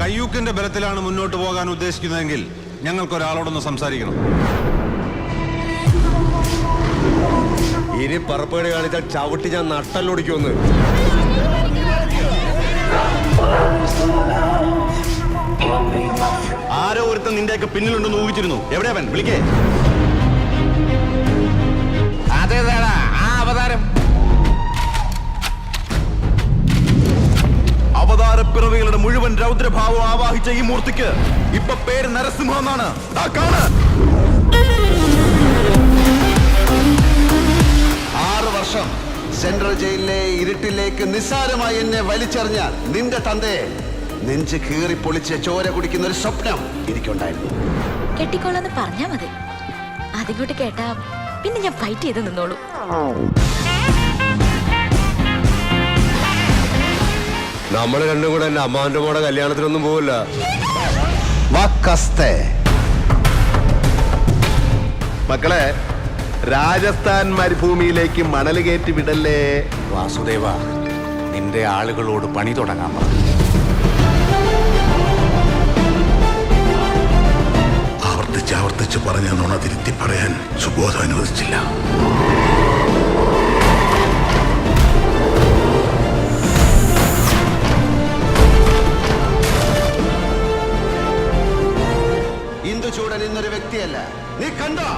കയ്യൂക്കിന്റെ ബലത്തിലാണ് മുന്നോട്ട് പോകാൻ ഉദ്ദേശിക്കുന്നതെങ്കിൽ ഞങ്ങൾക്കൊരാളോടൊന്ന് സംസാരിക്കണം. ഇനി പറപ്പേട് കാണിച്ചാൽ ചവിട്ടി ഞാൻ നട്ടല്ലൊടിക്കുമെന്ന്. ആരോ ഒരുത്തൻ നിന്റെയൊക്കെ പിന്നിലുണ്ടെന്ന് ഊഹിച്ചിരുന്നു. എവിടെയാ അവൻ? വിളിക്കേ. അതേതാടാ ആ അവതാരം? അവതാരപ്പിറവികളുടെ മുഴുവൻ രൗദ്രഭാവം ആവാഹിച്ച ഈ മൂർത്തിക്ക് ഇപ്പൊ പേര് നരസിംഹം എന്നാണ്. കാണ്. 6 വർഷം സെൻട്രൽ ജയിലിലെ ഇരുട്ടിലേക്ക് നിസ്സാരമായി എന്നെ വലിച്ചെറിഞ്ഞാൽ നിന്റെ തന്തയെ നെഞ്ച് കീറി പൊളിച്ച് ചോര കുടിക്കുന്ന ഒരു സ്വപ്നം എനിക്കുണ്ടായിരുന്നു. കെട്ടിക്കോളാന്ന് പറഞ്ഞാ മതി. അതിങ്ങോട്ട് കേട്ടാ പിന്നെ ഞാൻ ഫൈറ്റ് ചെയ്ത് നിന്നോളൂ. നമ്മൾ രണ്ടും കൂടെ എന്റെ അമ്മാവന്റെ മോടെ കല്യാണത്തിനൊന്നും പോവില്ല. മക്കളെ, രാജസ്ഥാൻ മരുഭൂമിയിലേക്ക് മണൽ കയറ്റി വിടല്ലേ. വാസുദേവ, നിന്റെ ആളുകളോട് പണി തുടങ്ങാൻ പറഞ്ഞു. ആവർത്തിച്ച് പറഞ്ഞ നുണ തിരുത്തി പറയാൻ സുബോധം അനുവദിച്ചില്ല. ഇന്ദുചൂടൻ ഇന്നൊരു വ്യക്തിയല്ല. നീ കണ്ടോ?